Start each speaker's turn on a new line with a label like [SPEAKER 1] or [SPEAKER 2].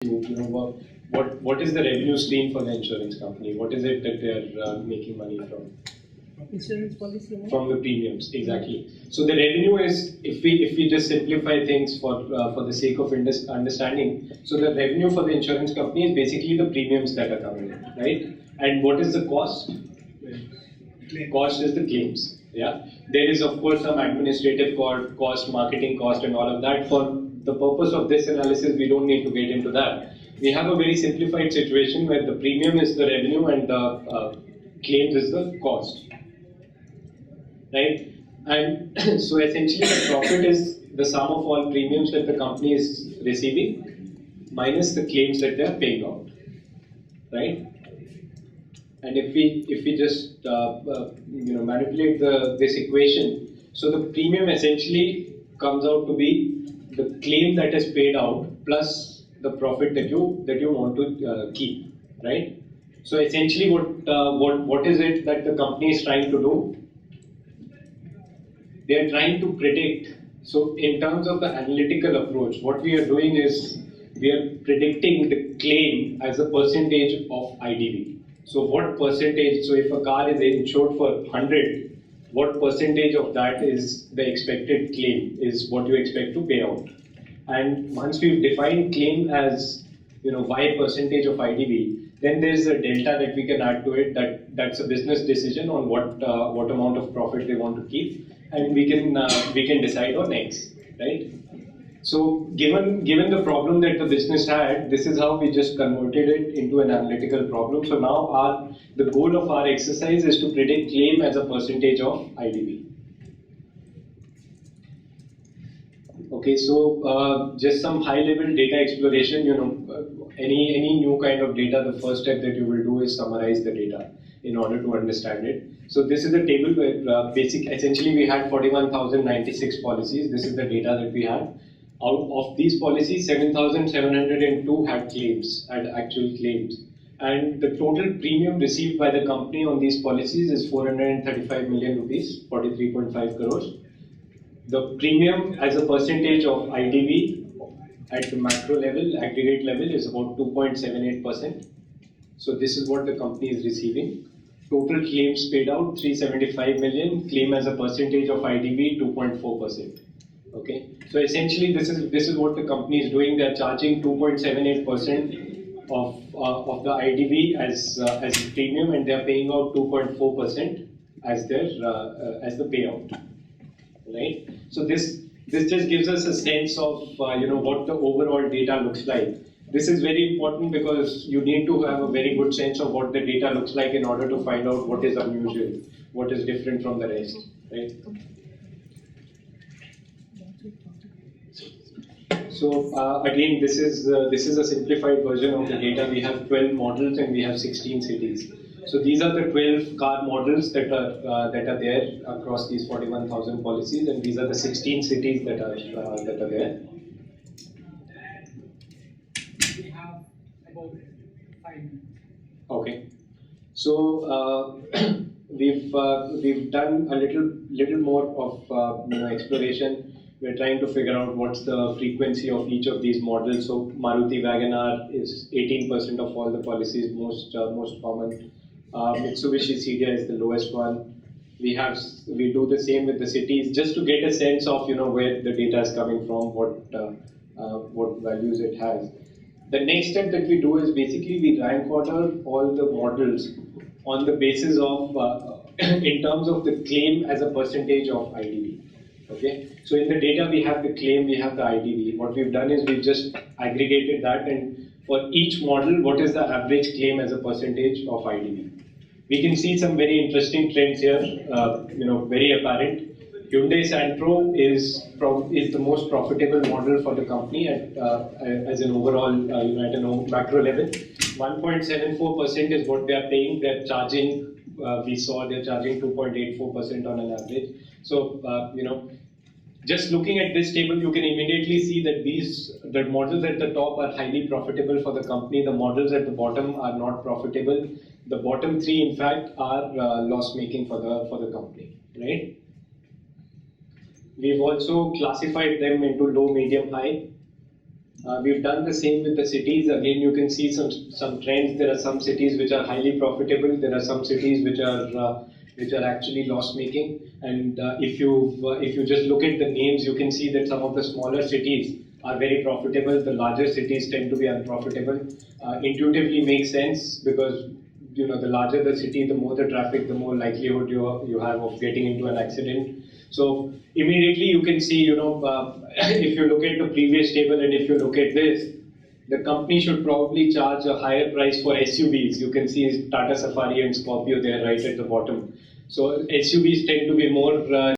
[SPEAKER 1] What is the revenue stream for the insurance company? What is it that they are making money from?
[SPEAKER 2] Insurance policy
[SPEAKER 1] From the premiums, exactly. So the revenue is, if we just simplify things for the sake of understanding, so the revenue for the insurance company is basically the premiums that are coming in, right? And what is the cost? Cost is the claims. Yeah, there is of course some administrative cost, marketing cost, and all of that. For the purpose of this analysis, we don't need to get into that. We have a very simplified situation where the premium is the revenue and the claims is the cost, right? And so essentially, the profit is the sum of all premiums that the company is receiving minus the claims that they are paying out, right? And if we just manipulate this equation, so the premium essentially comes out to be the claim that is paid out plus the profit that you want to keep, right? So essentially, what is it that the company is trying to do? They are trying to predict. So in terms of the analytical approach, what we are doing is we are predicting the claim as a percentage of IDV. So what percentage, so if a car is insured for 100, what percentage of that is the expected claim, is what you expect to pay out. And once we've defined claim as Y percentage of IDV, then there's a delta that we can add to it, that's a business decision on what amount of profit they want to keep, and we can decide on X, right? So given the problem that the business had, this is how we just converted it into an analytical problem. So now the goal of our exercise is to predict claim as a percentage of IDV. Okay, so just some high-level data exploration. Any new kind of data, the first step that you will do is summarize the data in order to understand it. So this is a table where essentially we had 41,096 policies. This is the data that we had. Out of these policies, 7,702 had actual claims. And the total premium received by the company on these policies is 435 million rupees, 43.5 crores. The premium as a percentage of IDV at the macro level, aggregate level, is about 2.78%. So this is what the company is receiving. Total claims paid out 375 million. Claim as a percentage of IDV 2.4%. Okay. So essentially, this is what the company is doing. They are charging 2.78% of the IDV as premium, and they are paying out 2.4% as the payout. Right. So this just gives us a sense of what the overall data looks like. This is very important because you need to have a very good sense of what the data looks like in order to find out what is unusual, what is different from the rest. Right. So again, this is a simplified version of the data. We have 12 models and we have 16 cities. So these are the 12 car models that are there across these 41,000 policies, and these are the 16 cities that are there.
[SPEAKER 2] We have about 5 minutes.
[SPEAKER 1] Okay. So we've done a little more of exploration. We're trying to figure out what's the frequency of each of these models. So Maruti WagonR is 18% of all the policies, most common. Mitsubishi Cedia is the lowest one. We do the same with the cities, just to get a sense of where the data is coming from, what values it has. The next step that we do is basically we rank order all the models on the basis of in terms of the claim as a percentage of IDV. Okay, so in the data we have the claim, we have the IDV. What we've done is we've just aggregated that, and for each model, what is the average claim as a percentage of IDV? We can see some very interesting trends here, very apparent. Hyundai Santro is the most profitable model for the company as an overall, at a macro level. 1.74% is what they are paying. They're charging, they're charging 2.84% on an average. So, just looking at this table, you can immediately see that the models at the top are highly profitable for the company. The models at the bottom are not profitable. The bottom three, in fact, are loss-making for the company, right? We've also classified them into low, medium, high. We've done the same with the cities. Again, you can see some trends. There are some cities which are highly profitable. There are some cities which are actually loss making. And if you just look at the names, you can see that some of the smaller cities are very profitable. The larger cities tend to be unprofitable. Intuitively makes sense because the larger the city, the more the traffic, the more likelihood you have of getting into an accident. So immediately you can see, if you look at the previous table and if you look at this, the company should probably charge a higher price for SUVs. You can see Tata Safari and Scorpio there right at the bottom. So SUVs tend to be more